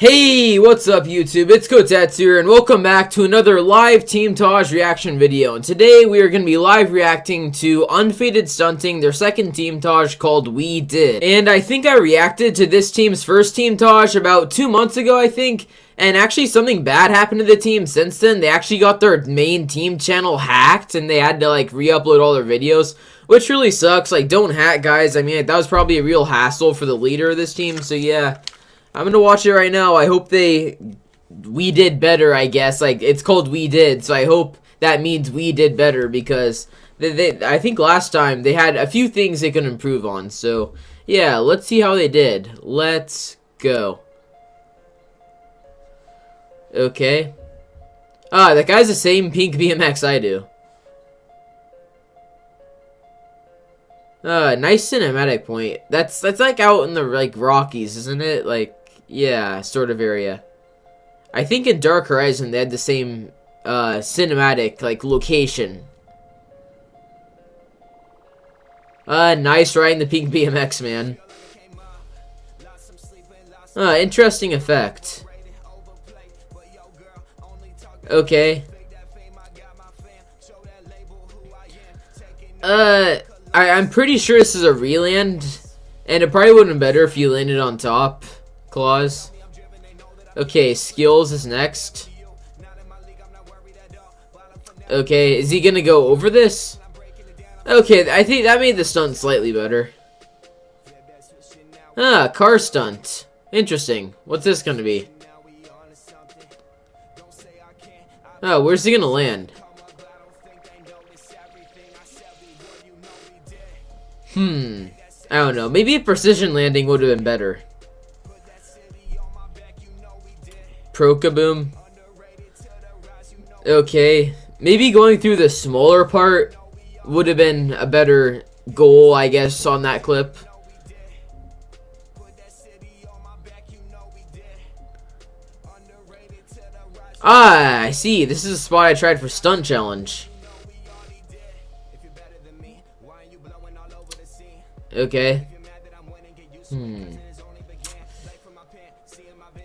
Hey, what's up YouTube? It's Kotetsu here, and welcome back to another live Teamtage reaction video. And today we are going to be live reacting to Unfaded Stunting, their second Teamtage called We Did. And I think I reacted to this team's first Teamtage about 2 months ago, I think. And actually something bad happened to the team since then. They actually got their main team channel hacked, and they had to like re-upload all their videos, which really sucks. Like, don't hack, guys. I mean, that was probably a real hassle for the leader of this team, so yeah. I'm gonna watch it right now. I hope we did better, I guess. Like, it's called We Did, so I hope that means we did better, because I think last time they had a few things they could improve on. So, yeah, let's see how they did. Let's go. Okay. Ah, that guy's the same pink BMX I do. Nice cinematic point. That's like out in the, like, Rockies, isn't it? Like, yeah, sort of area. I think in Dark Horizon they had the same cinematic, like, location. Nice riding the pink BMX, man. Interesting effect. Okay. I'm pretty sure this is a re-land, and it probably would have been better if you landed on top, Claus. Okay, skills is next. Okay, is he gonna go over this? Okay, I think that made the stunt slightly better. Car stunt. Interesting. What's this gonna be? Oh, where's he gonna land? I don't know. Maybe a precision landing would have been better. Pro-kaboom. Okay. Maybe going through the smaller part would have been a better goal, I guess, on that clip. Ah, I see. This is a spot I tried for stunt challenge. Okay.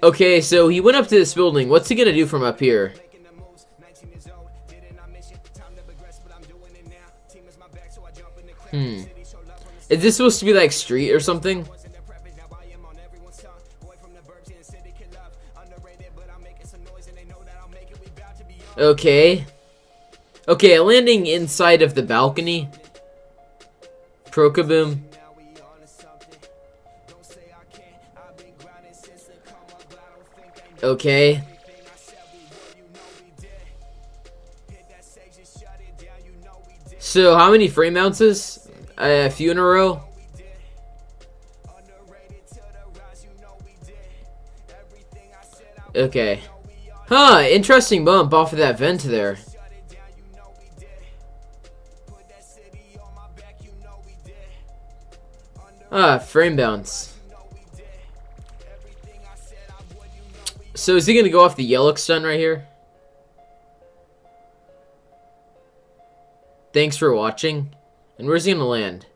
Okay, so he went up to this building. What's he gonna do from up here? Is this supposed to be like street or something? Okay. Okay, a landing inside of the balcony. Pro-kaboom. Okay. So, how many frame ounces? A few in a row? Okay. Huh, interesting bump off of that vent there. Frame bounce. So is he gonna go off the yellow stunt right here? Thanks for watching. And where's he gonna land?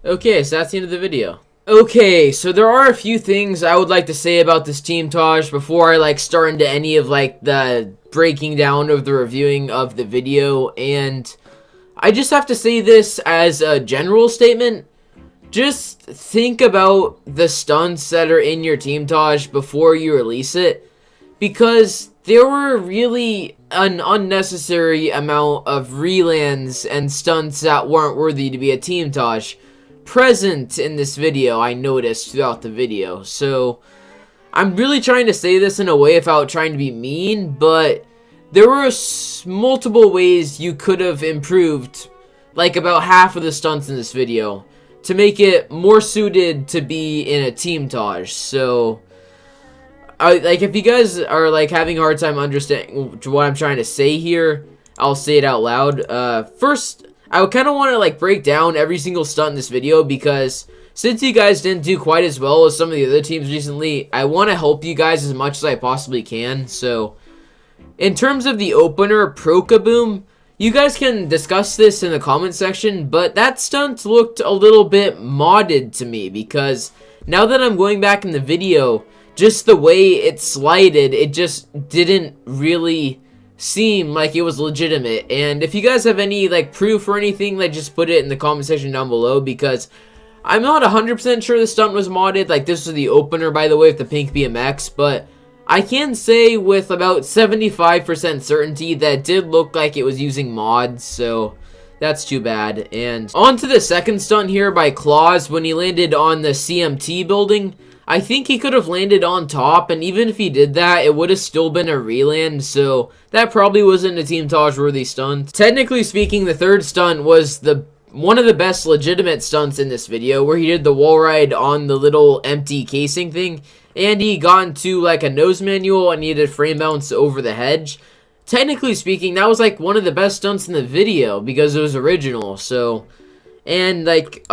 Okay, so that's the end of the video. Okay, so there are a few things I would like to say about this Teamtage before I like start into any of like the breaking down of the reviewing of the video, and I just have to say this as a general statement. Just think about the stunts that are in your Teamtage before you release it, because there were really an unnecessary amount of relands and stunts that weren't worthy to be a Teamtage present in this video, I noticed throughout the video. So I'm really trying to say this in a way without trying to be mean, but there were multiple ways you could have improved like about half of the stunts in this video to make it more suited to be in a Teamtage. So like, if you guys are like having a hard time understanding what I'm trying to say here, I'll say it out loud. First, I kind of want to like break down every single stunt in this video, because since you guys didn't do quite as well as some of the other teams recently, I want to help you guys as much as I possibly can. So in terms of the opener, Pro-kaboom, you guys can discuss this in the comment section, but that stunt looked a little bit modded to me, because now that I'm going back in the video, just the way it slided, it just didn't really seem like it was legitimate. And if you guys have any like proof or anything, like just put it in the comment section down below, because I'm not 100% sure the stunt was modded. Like, this was the opener, by the way, with the pink BMX, but I can say with about 75% certainty that it did look like it was using mods, so that's too bad. And on to the second stunt here by Claus when he landed on the CMT building. I think he could have landed on top, and even if he did that, it would have still been a reland, so that probably wasn't a Teamtage worthy stunt. Technically speaking, the third stunt was one of the best legitimate stunts in this video, where he did the wall ride on the little empty casing thing, and he got into like a nose manual and he did frame bounce over the hedge. Technically speaking, that was like one of the best stunts in the video because it was original. So, and like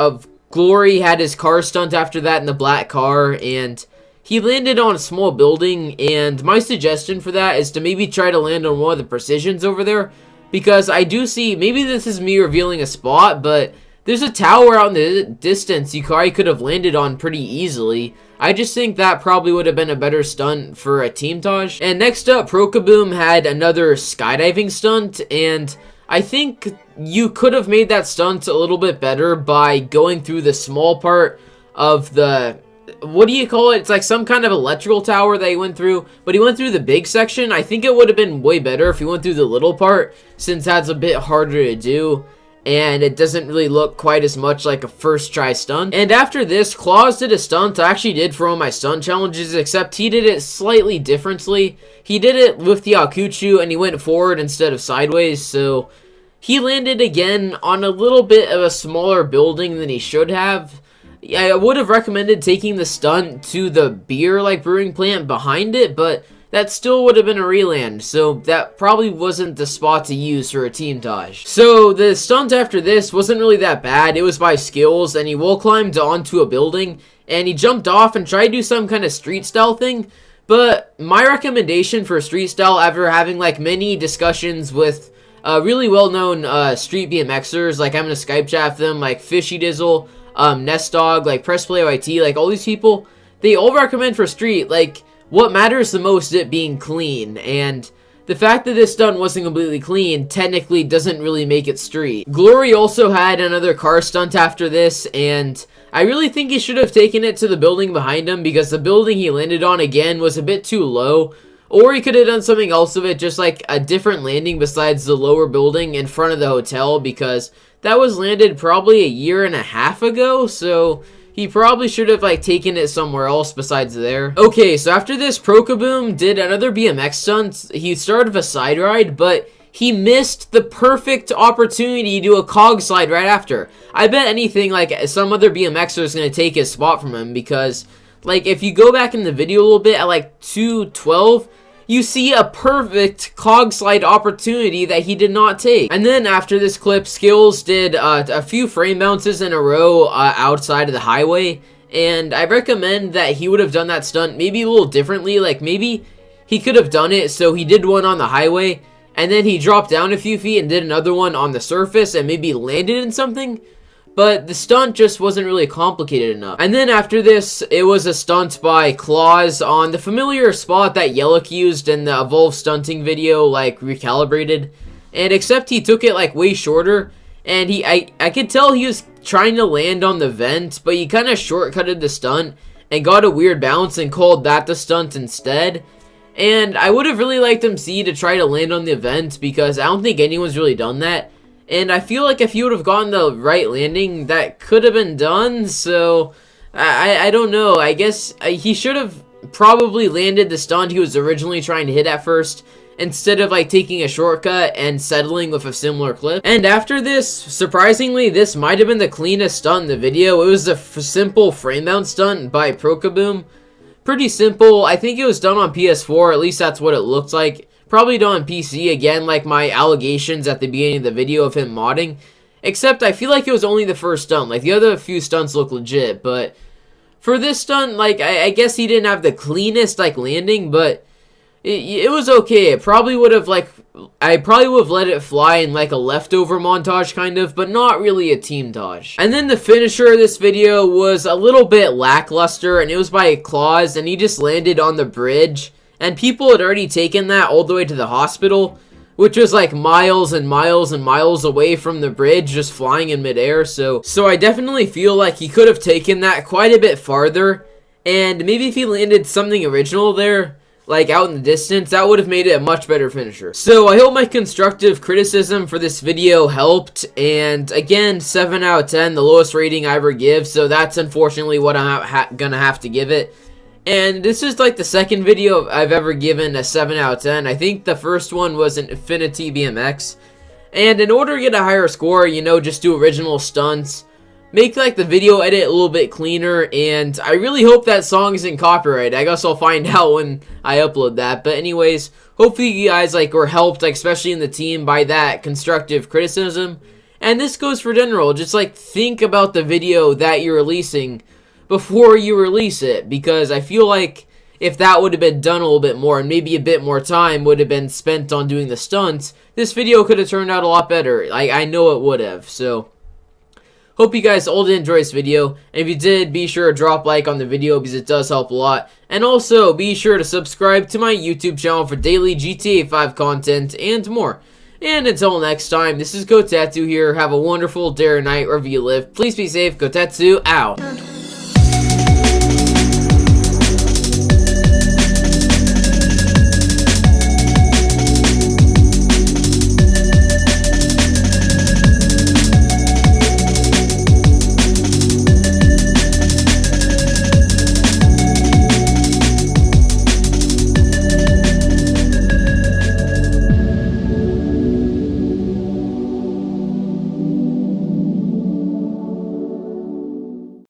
Glory had his car stunt after that in the black car, and he landed on a small building, and my suggestion for that is to maybe try to land on one of the precisions over there, because I do see, maybe this is me revealing a spot, but there's a tower out in the distance you probably could have landed on pretty easily. I just think that probably would have been a better stunt for a Teamtage. And next up, Prokaboom had another skydiving stunt, and I think you could have made that stunt a little bit better by going through the small part of the, what do you call it? It's like some kind of electrical tower that he went through, but he went through the big section. I think it would have been way better if he went through the little part, since that's a bit harder to do, and it doesn't really look quite as much like a first try stunt. And after this, Claus did a stunt I actually did for all my stunt challenges, except he did it slightly differently. He did it with the Akuchu, and he went forward instead of sideways, so he landed again on a little bit of a smaller building than he should have. I would have recommended taking the stunt to the beer like brewing plant behind it, but that still would have been a reland, so that probably wasn't the spot to use for a Teamtage. So the stunt after this wasn't really that bad. It was by Skills, and he wall climbed onto a building, and he jumped off and tried to do some kind of street style thing. But my recommendation for street style, after having like many discussions with really well-known street BMXers, like I'm gonna Skype chat with them, like Fishy Dizzle, Nest Dog, like Press Play YT, like all these people, they all recommend for street, like, what matters the most is it being clean, and the fact that this stunt wasn't completely clean technically doesn't really make it street. Glory also had another car stunt after this, and I really think he should have taken it to the building behind him, because the building he landed on again was a bit too low, or he could have done something else with it, just like a different landing besides the lower building in front of the hotel, because that was landed probably a year and a half ago, so he probably should have like taken it somewhere else besides there. Okay, so after this, Prokaboom did another BMX stunt. He started with a side ride, but he missed the perfect opportunity to do a cog slide right after. I bet anything like some other BMXer is going to take his spot from him, because like if you go back in the video a little bit at like 2:12, you see a perfect cog slide opportunity that he did not take. And then after this clip, Skills did a few frame bounces in a row outside of the highway, and I recommend that he would have done that stunt maybe a little differently. Like maybe he could have done it so he did one on the highway, and then he dropped down a few feet and did another one on the surface and maybe landed in something. But the stunt just wasn't really complicated enough. And then after this, it was a stunt by Claus on the familiar spot that Yellock used in the Evolve stunting video, like recalibrated. And except he took it like way shorter, and I could tell he was trying to land on the vent, but he kind of shortcutted the stunt and got a weird bounce and called that the stunt instead. And I would have really liked him to try to land on the vent, because I don't think anyone's really done that. And I feel like if he would have gotten the right landing, that could have been done. So, I don't know. I guess he should have probably landed the stunt he was originally trying to hit at first, instead of like taking a shortcut and settling with a similar clip. And after this, surprisingly, this might have been the cleanest stunt in the video. It was a simple frame mount stunt by Prokaboom. Pretty simple. I think it was done on PS4. At least that's what it looked like. Probably done on PC, again, like my allegations at the beginning of the video of him modding. Except I feel like it was only the first stunt. Like the other few stunts look legit, but for this stunt, like I guess he didn't have the cleanest like landing, but it was okay. It probably would have like, I probably would have let it fly in like a leftover montage kind of, but not really a teamtage. And then the finisher of this video was a little bit lackluster, and it was by Claus, and he just landed on the bridge, and people had already taken that all the way to the hospital, which was like miles and miles and miles away from the bridge, just flying in midair. So I definitely feel like he could have taken that quite a bit farther, and maybe if he landed something original there, like out in the distance, that would have made it a much better finisher. So I hope my constructive criticism for this video helped, and again, 7 out of 10, the lowest rating I ever give, so that's unfortunately what I'm gonna have to give it. And this is like the second video I've ever given a 7 out of 10. I think the first one was an Infinity BMX, and in order to get a higher score, you know, just do original stunts, make like the video edit a little bit cleaner, and I really hope that song isn't copyrighted. I guess I'll find out when I upload that. But anyways, hopefully you guys like were helped, like especially in the team, by that constructive criticism. And this goes for general, just like think about the video that you're releasing before you release it, because I feel like if that would have been done a little bit more, and maybe a bit more time would have been spent on doing the stunts, this video could have turned out a lot better. Like, I know it would have. So hope you guys all did enjoy this video, and if you did, be sure to drop a like on the video because it does help a lot. And also, be sure to subscribe to my YouTube channel for daily GTA 5 content and more. And until next time, this is Kotetsu here. Have a wonderful day or night wherever you live. Please be safe. Kotetsu out.